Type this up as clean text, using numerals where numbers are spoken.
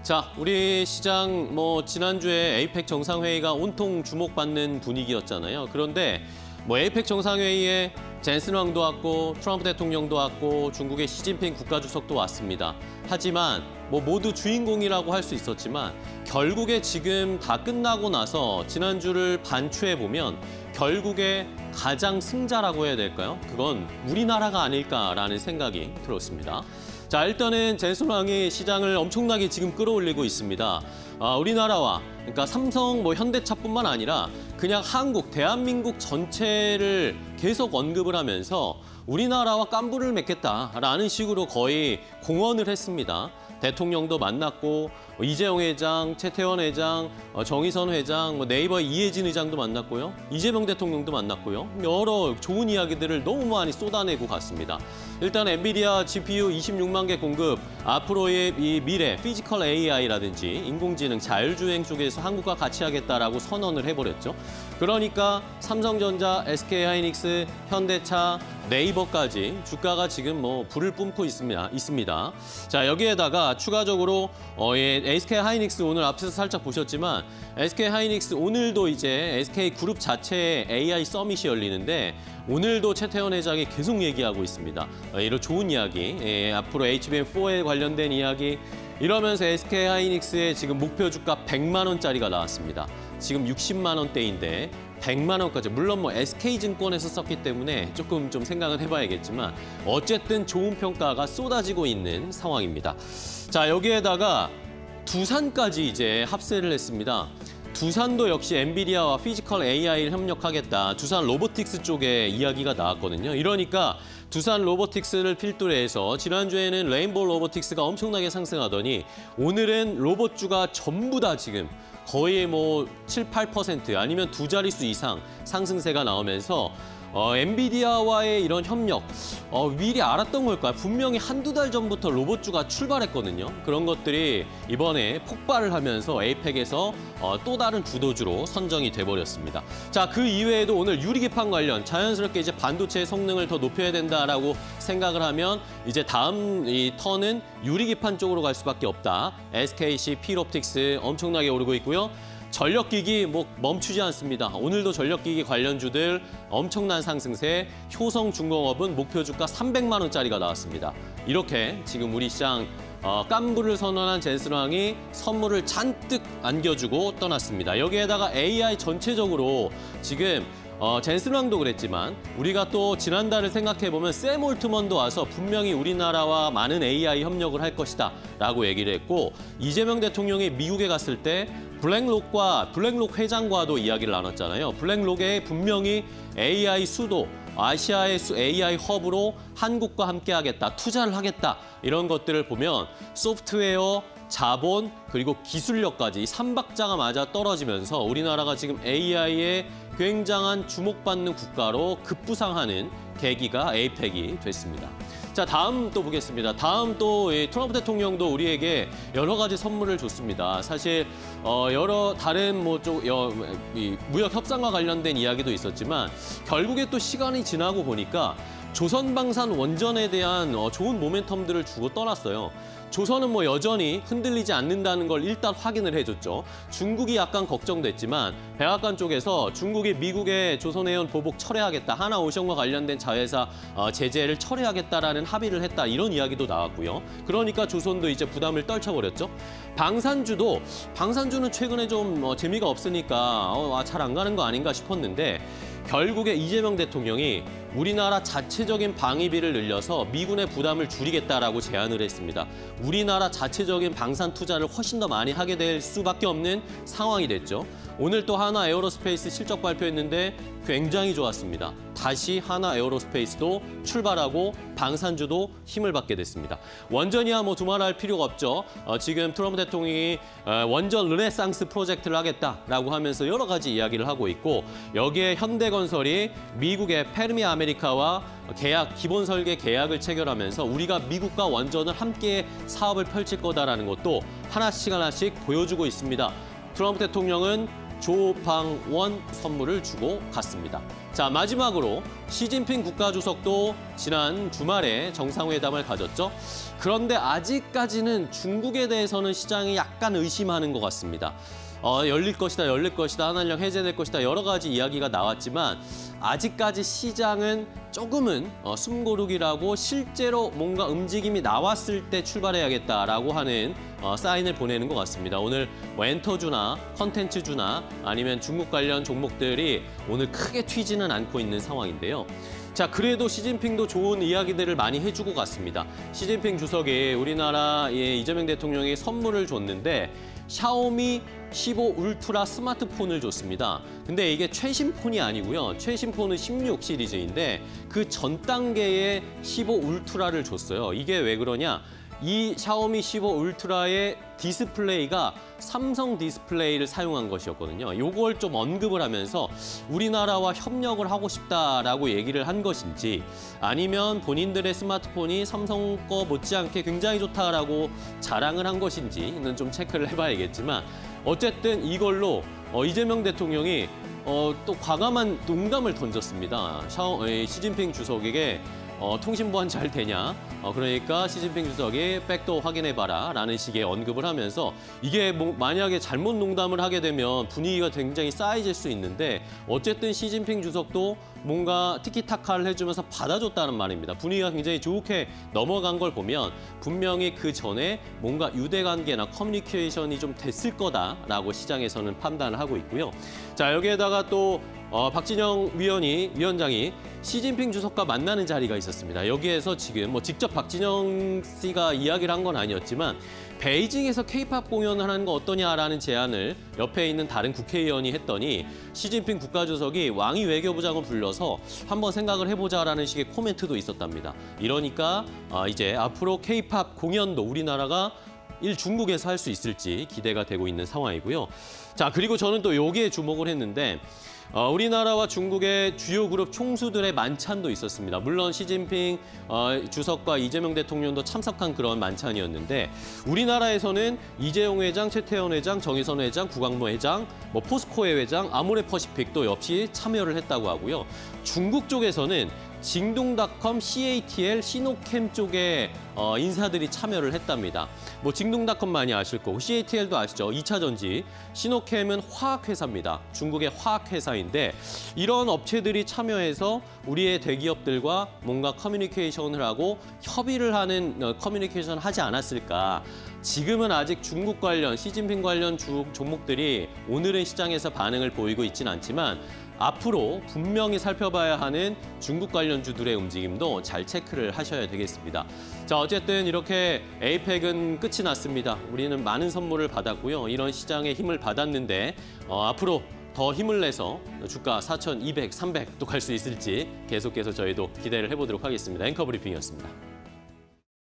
자, 우리 시장 지난주에 에이펙 정상회의가 온통 주목받는 분위기였잖아요. 그런데 에이펙 정상회의에 젠슨 왕도 왔고 트럼프 대통령도 왔고 중국의 시진핑 국가주석도 왔습니다. 하지만 모두 주인공이라고 할 수 있었지만 결국에 지금 다 끝나고 나서 지난주를 반추해 보면 결국에 가장 승자라고 해야 될까요? 그건 우리나라가 아닐까라는 생각이 들었습니다. 자, 일단은 젠슨 왕이 시장을 엄청나게 지금 끌어올리고 있습니다. 우리나라와 그러니까 삼성, 현대차뿐만 아니라 그냥 한국, 대한민국 전체를 계속 언급을 하면서 우리나라와 깐부를 맺겠다라는 식으로 거의 공언을 했습니다. 대통령도 만났고 이재용 회장, 최태원 회장, 정의선 회장, 네이버의 이해진 의장도 만났고요. 이재명 대통령도 만났고요. 여러 좋은 이야기들을 너무 많이 쏟아내고 갔습니다. 일단 엔비디아 GPU 26만 개 공급, 앞으로의 이 미래, 피지컬 AI라든지 인공지능, 자율주행 쪽에서 한국과 같이 하겠다라고 선언을 해버렸죠. 그러니까 삼성전자, SK하이닉스, 현대차, 네이버까지 주가가 지금 불을 뿜고 있습니다. 자, 여기에다가 추가적으로 SK하이닉스 오늘 앞에서 살짝 보셨지만 SK하이닉스 오늘도 이제 SK그룹 자체의 AI 서밋이 열리는데 오늘도 최태원 회장이 계속 얘기하고 있습니다. 이런 좋은 이야기, 앞으로 HBM4에 관련된 이야기 이러면서 SK하이닉스의 지금 목표 주가 100만 원짜리가 나왔습니다. 지금 60만 원대인데 100만 원까지. 물론 SK증권에서 썼기 때문에 조금 좀 생각은 해봐야겠지만 어쨌든 좋은 평가가 쏟아지고 있는 상황입니다. 자, 여기에다가 두산까지 이제 합세를 했습니다. 두산도 역시 엔비디아와 피지컬 AI를 협력하겠다. 두산 로보틱스 쪽에 이야기가 나왔거든요. 이러니까 두산 로보틱스를 필두로 해서 지난주에는 레인보우 로보틱스가 엄청나게 상승하더니 오늘은 로봇주가 전부 다 지금 거의 7, 8% 아니면 두 자릿수 이상 상승세가 나오면서 엔비디아와의 이런 협력, 미리 알았던 걸까요? 분명히 한두 달 전부터 로봇주가 출발했거든요. 그런 것들이 이번에 폭발을 하면서 에이펙에서 또 다른 주도주로 선정이 돼버렸습니다. 자, 그 이외에도 오늘 유리기판 관련 자연스럽게 이제 반도체의 성능을 더 높여야 된다라고 생각을 하면 이제 다음 이 턴은 유리기판 쪽으로 갈 수밖에 없다. SKC, 필옵틱스 엄청나게 오르고 있고요. 전력기기 멈추지 않습니다. 오늘도 전력기기 관련주들 엄청난 상승세, 효성중공업은 목표 주가 300만 원짜리가 나왔습니다. 이렇게 지금 우리 시장 깐부를 선언한 젠슨 왕이 선물을 잔뜩 안겨주고 떠났습니다. 여기에다가 AI 전체적으로 지금 젠슨 왕도 그랬지만 우리가 또 지난달을 생각해보면 샘 올트먼도 와서 분명히 우리나라와 많은 AI 협력을 할 것이다 라고 얘기를 했고 이재명 대통령이 미국에 갔을 때 블랙록 회장과도 이야기를 나눴잖아요. 블랙록에 분명히 AI 수도, 아시아의 AI 허브로 한국과 함께 하겠다, 투자를 하겠다 이런 것들을 보면 소프트웨어, 자본, 그리고 기술력까지 이 삼박자가 맞아 떨어지면서 우리나라가 지금 AI에 굉장한 주목받는 국가로 급부상하는 계기가 에이펙이 됐습니다. 자, 다음 또 보겠습니다. 다음 또 트럼프 대통령도 우리에게 여러 가지 선물을 줬습니다. 사실 여러 다른 무역 협상과 관련된 이야기도 있었지만 결국에 또 시간이 지나고 보니까 조선방산 원전에 대한 좋은 모멘텀들을 주고 떠났어요. 조선은 여전히 흔들리지 않는다는 걸 일단 확인을 해줬죠. 중국이 약간 걱정됐지만 백악관 쪽에서 중국이 미국의 조선해운 보복 철회하겠다. 하나오션과 관련된 자회사 제재를 철회하겠다라는 합의를 했다. 이런 이야기도 나왔고요. 그러니까 조선도 이제 부담을 떨쳐버렸죠. 방산주는 최근에 좀 재미가 없으니까 잘 안 가는 거 아닌가 싶었는데 결국에 이재명 대통령이 우리나라 자체적인 방위비를 늘려서 미군의 부담을 줄이겠다라고 제안을 했습니다. 우리나라 자체적인 방산 투자를 훨씬 더 많이 하게 될 수밖에 없는 상황이 됐죠. 오늘 또 하나 에어로스페이스 실적 발표했는데 굉장히 좋았습니다. 다시 하나 에어로스페이스도 출발하고 방산주도 힘을 받게 됐습니다. 원전이야 두말할 필요가 없죠. 지금 트럼프 대통령이 원전 르네상스 프로젝트를 하겠다라고 하면서 여러 가지 이야기를 하고 있고 여기에 현대건설이 미국의 페르미 아메리카와 기본 설계 계약을 체결하면서 우리가 미국과 원전을 함께 사업을 펼칠 거다라는 것도 하나씩 보여주고 있습니다. 트럼프 대통령은 조방원 선물을 주고 갔습니다. 자, 마지막으로 시진핑 국가주석도 지난 주말에 정상회담을 가졌죠. 그런데 아직까지는 중국에 대해서는 시장이 약간 의심하는 것 같습니다. 열릴 것이다, 열릴 것이다, 한한령 해제될 것이다 여러 가지 이야기가 나왔지만 아직까지 시장은 조금은 숨고르기라고 실제로 뭔가 움직임이 나왔을 때 출발해야겠다라고 하는 사인을 보내는 것 같습니다. 오늘 뭐 엔터주나 컨텐츠주나 아니면 중국 관련 종목들이 오늘 크게 튀지는 않고 있는 상황인데요. 자, 그래도 시진핑도 좋은 이야기들을 많이 해주고 갔습니다. 시진핑 주석이 우리나라의 이재명 대통령이 선물을 줬는데 샤오미 15 울트라 스마트폰을 줬습니다. 근데 이게 최신 폰이 아니고요. 최신 폰은 16 시리즈인데 그 전 단계의 15 울트라를 줬어요. 이게 왜 그러냐? 이 샤오미 15 울트라의 디스플레이가 삼성 디스플레이를 사용한 것이었거든요. 요걸 좀 언급을 하면서 우리나라와 협력을 하고 싶다라고 얘기를 한 것인지 아니면 본인들의 스마트폰이 삼성 거 못지않게 굉장히 좋다라고 자랑을 한 것인지는 좀 체크를 해봐야겠지만 어쨌든 이걸로 이재명 대통령이 또 과감한 농담을 던졌습니다. 시진핑 주석에게 통신 보안 잘 되냐? 그러니까 시진핑 주석이 백도 확인해봐라 라는 식의 언급을 하면서 이게 만약에 잘못 농담을 하게 되면 분위기가 굉장히 싸해질 수 있는데 어쨌든 시진핑 주석도 뭔가 티키타카를 해주면서 받아줬다는 말입니다. 분위기가 굉장히 좋게 넘어간 걸 보면 분명히 그 전에 뭔가 유대관계나 커뮤니케이션이 좀 됐을 거다라고 시장에서는 판단을 하고 있고요. 자, 여기에다가 또 박진영 위원장이 시진핑 주석과 만나는 자리가 있었습니다. 여기에서 지금 직접 박진영 씨가 이야기를 한 건 아니었지만 베이징에서 케이팝 공연을 하는 거 어떠냐라는 제안을 옆에 있는 다른 국회의원이 했더니 시진핑 국가주석이 왕이 외교부장을 불러서 한번 생각을 해보자라는 식의 코멘트도 있었답니다. 이러니까 이제 앞으로 케이팝 공연도 우리나라가 중국에서 할 수 있을지 기대가 되고 있는 상황이고요. 자, 그리고 저는 또 여기에 주목을 했는데 우리나라와 중국의 주요 그룹 총수들의 만찬도 있었습니다. 물론 시진핑 주석과 이재명 대통령도 참석한 그런 만찬이었는데 우리나라에서는 이재용 회장, 최태원 회장, 정의선 회장, 구광모 회장, 포스코의 회장, 아모레퍼시픽도 역시 참여를 했다고 하고요. 중국 쪽에서는 징동닷컴, CATL, 시노캠 쪽에 인사들이 참여를 했답니다. 징동닷컴 많이 아실 거고 CATL도 아시죠? 2차 전지. 시노캠은 화학회사입니다. 중국의 화학회사인데 이런 업체들이 참여해서 우리의 대기업들과 뭔가 커뮤니케이션을 하고 협의를 하는 커뮤니케이션을 하지 않았을까. 지금은 아직 중국 관련, 시진핑 관련 종목들이 오늘은 시장에서 반응을 보이고 있지는 않지만 앞으로 분명히 살펴봐야 하는 중국 관련주들의 움직임도 잘 체크를 하셔야 되겠습니다. 자, 어쨌든 이렇게 에이펙은 끝이 났습니다. 우리는 많은 선물을 받았고요. 이런 시장의 힘을 받았는데 앞으로 더 힘을 내서 주가 4,200, 300 또 갈 수 있을지 계속해서 저희도 기대를 해보도록 하겠습니다. 앵커 브리핑이었습니다.